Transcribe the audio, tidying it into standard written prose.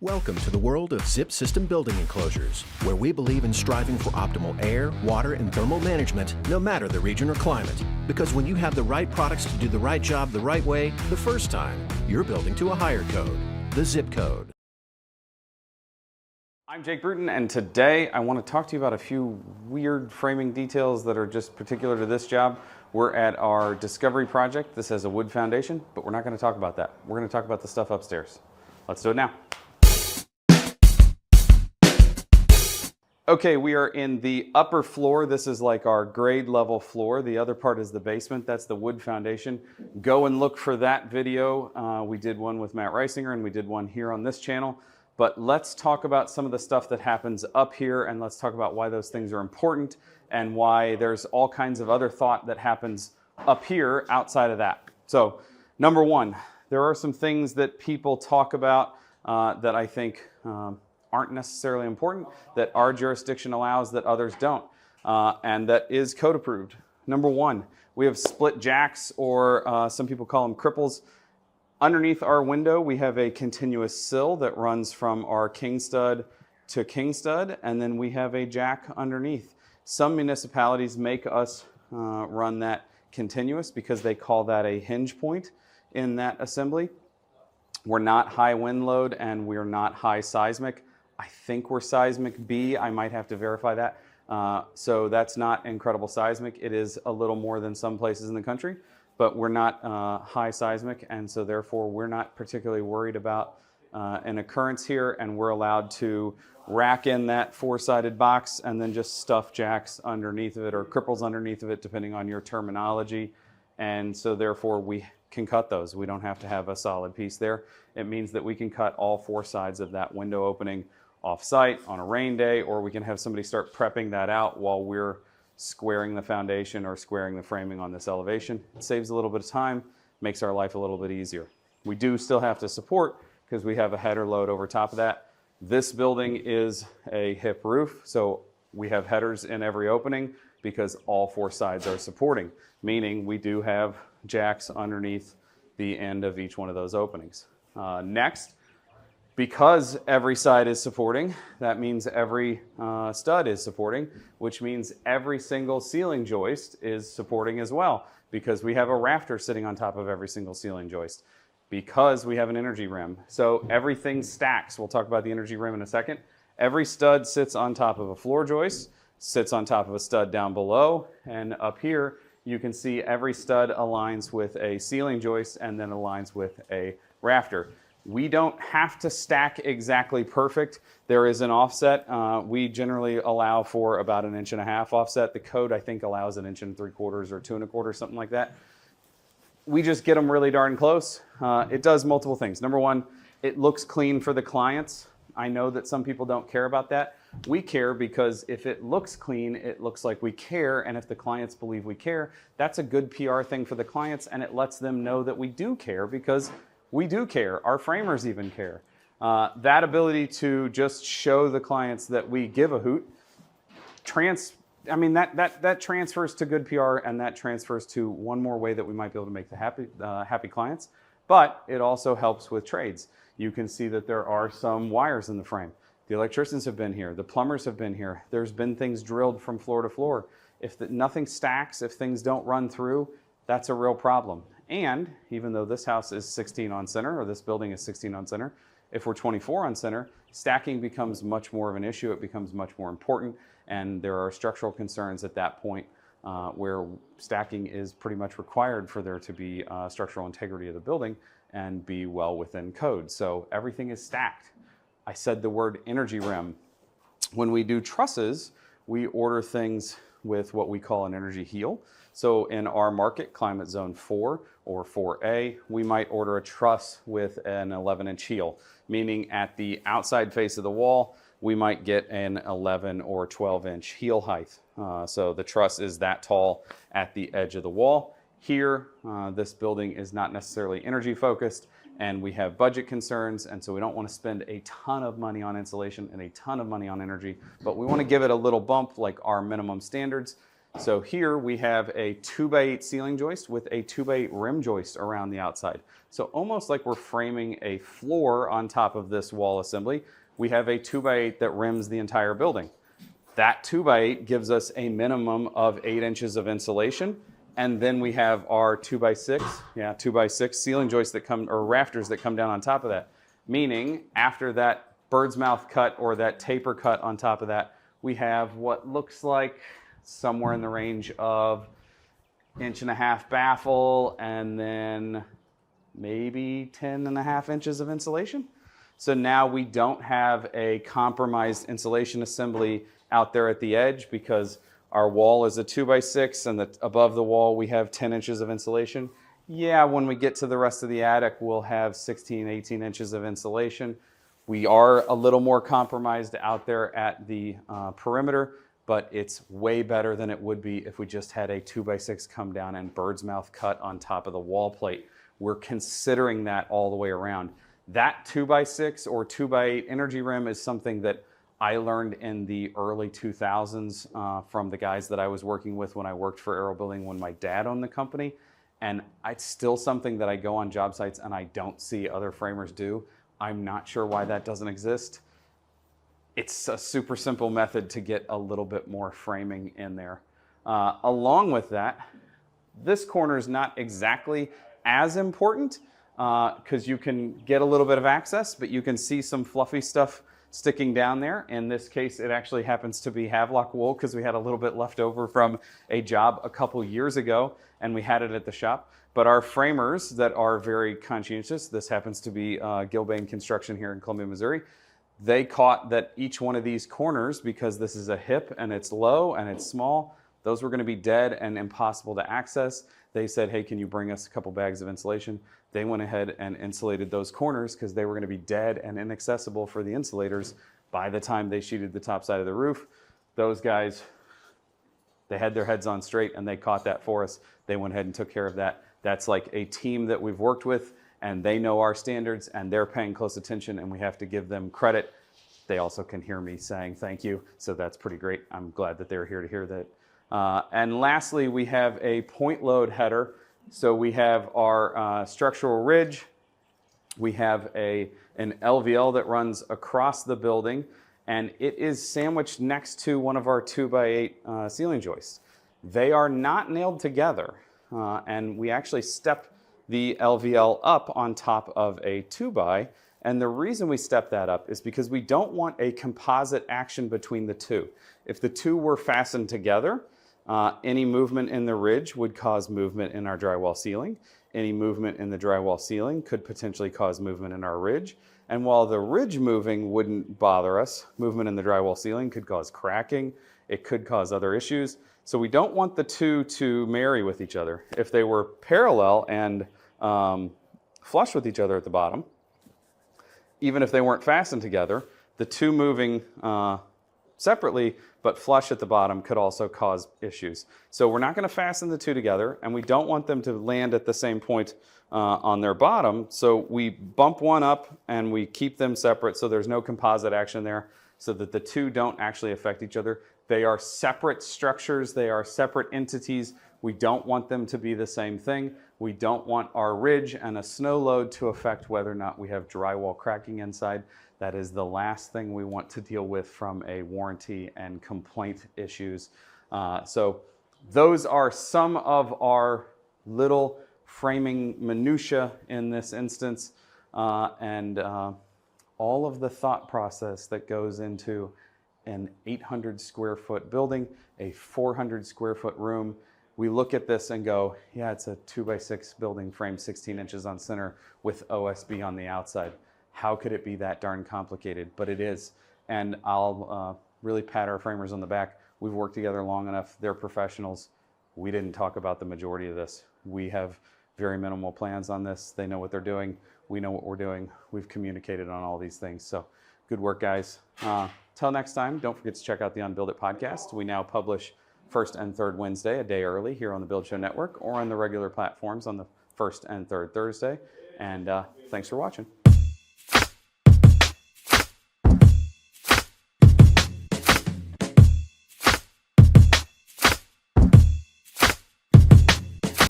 Welcome to the world of Zip System Building Enclosures, where we believe in striving for optimal air, water, and thermal management, no matter the region or climate. Because when you have the right products to do the right job the right way, the first time, you're building to a higher code, the Zip Code. I'm Jake Bruton, and today I want to talk to you about a few weird framing details that are just particular to this job. We're at our Discovery project. This has a wood foundation, but we're not going to talk about that. We're going to talk about the stuff upstairs. Let's do it now. Okay, we are in the upper floor. This is like our grade level floor. The other part is the basement. That's the wood foundation. Go and look for that video. We did one with Matt Reisinger and we did one here on this channel. But let's talk about some of the stuff that happens up here, and let's talk about why those things are important and why there's all kinds of other thought that happens up here outside of that. So, number one, there are some things that people talk about that I think aren't necessarily important, that our jurisdiction allows that others don't, and that is code approved. Number one, we have split jacks, or some people call them cripples. Underneath our window, we have a continuous sill that runs from our king stud to king stud, and then we have a jack underneath. Some municipalities make us run that continuous because they call that a hinge point in that assembly. We're not high wind load and we're not high seismic. I think we're seismic B. I might have to verify that. So that's not incredible seismic. It is a little more than some places in the country, but we're not high seismic, and so therefore we're not particularly worried about an occurrence here, and we're allowed to rack in that four-sided box and then just stuff jacks underneath of it, or cripples underneath of it, depending on your terminology. And so therefore we can cut those. We don't have to have a solid piece there. It means that we can cut all four sides of that window opening off-site on a rain day, or we can have somebody start prepping that out while we're squaring the foundation or squaring the framing on this elevation. It saves a little bit of time, makes our life a little bit easier. We do still have to support because we have a header load over top of that. This building is a hip roof, so we have headers in every opening because all four sides are supporting, meaning we do have jacks underneath the end of each one of those openings. Next, because every side is supporting, that means every stud is supporting, which means every single ceiling joist is supporting as well, because we have a rafter sitting on top of every single ceiling joist, because we have an energy rim. So everything stacks. We'll talk about the energy rim in a second. Every stud sits on top of a floor joist, sits on top of a stud down below, and up here you can see every stud aligns with a ceiling joist and then aligns with a rafter. We don't have to stack exactly perfect. There is an offset. We generally allow for about 1.5 inches offset. The code, I think, allows 1 3/4 inches or 2 1/4, something like that. We just get them really darn close. It does multiple things. Number one, it looks clean for the clients. I know that some people don't care about that. We care because if it looks clean, it looks like we care, and if the clients believe we care, that's a good PR thing for the clients, and it lets them know that we do care because we do care. Our framers even care. That ability to just show the clients that we give a hoot, that transfers to good PR, and that transfers to one more way that we might be able to make the happy clients. But it also helps with trades. You can see that there are some wires in the frame. The electricians have been here. The plumbers have been here. There's been things drilled from floor to floor. If nothing stacks, if things don't run through, that's a real problem. And even though this house is 16 on center, or this building is 16 on center, if we're 24 on center, stacking becomes much more of an issue. It becomes much more important, and there are structural concerns at that point where stacking is pretty much required for there to be structural integrity of the building and be well within code. So everything is stacked. I said the word energy rim. When we do trusses, we order things with what we call an energy heel. So in our market, climate zone 4 or 4A, we might order a truss with an 11-inch heel, meaning at the outside face of the wall, we might get an 11 or 12-inch heel height. So the truss is that tall at the edge of the wall. Here, this building is not necessarily energy focused, and we have budget concerns, and so we don't want to spend a ton of money on insulation and a ton of money on energy, but we want to give it a little bump like our minimum standards. So here we have a 2x8 ceiling joist with a 2x8 rim joist around the outside. So almost like we're framing a floor on top of this wall assembly, we have a 2x8 that rims the entire building. That 2x8 gives us a minimum of 8 inches of insulation. And then we have our 2x6 ceiling joists that come, or rafters that come down on top of that. Meaning after that bird's mouth cut or that taper cut on top of that, we have what looks like somewhere in the range of 1.5 inch baffle and then maybe 10.5 inches of insulation. So now we don't have a compromised insulation assembly out there at the edge because our wall is a 2x6 and above the wall we have 10 inches of insulation. Yeah, when we get to the rest of the attic, we'll have 16, 18 inches of insulation. We are a little more compromised out there at the perimeter, but it's way better than it would be if we just had a 2x6 come down and bird's mouth cut on top of the wall plate. We're considering that all the way around. That 2x6 or 2x8 energy rim is something that I learned in the early 2000s from the guys that I was working with when I worked for Aero Building when my dad owned the company. And it's still something that I go on job sites and I don't see other framers do. I'm not sure why that doesn't exist. It's a super simple method to get a little bit more framing in there. Along with that, this corner is not exactly as important because you can get a little bit of access, but you can see some fluffy stuff sticking down there. In this case, it actually happens to be Havelock wool because we had a little bit left over from a job a couple years ago and we had it at the shop. But our framers that are very conscientious, this happens to be Gilbane Construction here in Columbia, Missouri, they caught that each one of these corners, because this is a hip and it's low and it's small, those were going to be dead and impossible to access. They said, hey, can you bring us a couple bags of insulation? They went ahead and insulated those corners because they were going to be dead and inaccessible for the insulators by the time they sheeted the top side of the roof. Those guys, they had their heads on straight and they caught that for us. They went ahead and took care of that. That's like a team that we've worked with and they know our standards and they're paying close attention and we have to give them credit. They also can hear me saying thank you, so that's pretty great. I'm glad that they're here to hear that. And lastly, we have a point load header. So we have our structural ridge. We have an LVL that runs across the building, and it is sandwiched next to one of our 2x8 ceiling joists. They are not nailed together, and we actually step the LVL up on top of a 2x. And the reason we step that up is because we don't want a composite action between the two. If the two were fastened together, any movement in the ridge would cause movement in our drywall ceiling. Any movement in the drywall ceiling could potentially cause movement in our ridge. And while the ridge moving wouldn't bother us, movement in the drywall ceiling could cause cracking. It could cause other issues. So we don't want the two to marry with each other. If they were parallel and flush with each other at the bottom, even if they weren't fastened together, the two moving separately but flush at the bottom could also cause issues. So we're not going to fasten the two together, and we don't want them to land at the same point on their bottom. So we bump one up and we keep them separate so there's no composite action there so that the two don't actually affect each other. They are separate structures. They are separate entities. We don't want them to be the same thing. We don't want our ridge and a snow load to affect whether or not we have drywall cracking inside. That is the last thing we want to deal with from a warranty and complaint issues. So those are some of our little framing minutia in this instance, and all of the thought process that goes into an 800 square foot building, a 400 square foot room. We look at this and go, yeah, it's a 2x6 building frame, 16 inches on center with OSB on the outside. How could it be that darn complicated? But it is. And I'll really pat our framers on the back. We've worked together long enough. They're professionals. We didn't talk about the majority of this. We have very minimal plans on this. They know what they're doing. We know what we're doing. We've communicated on all these things. So good work, guys. Till next time, don't forget to check out the Unbuild It podcast. We now publish first and third Wednesday, a day early here on the Build Show Network or on the regular platforms on the first and third Thursday. And thanks for watching.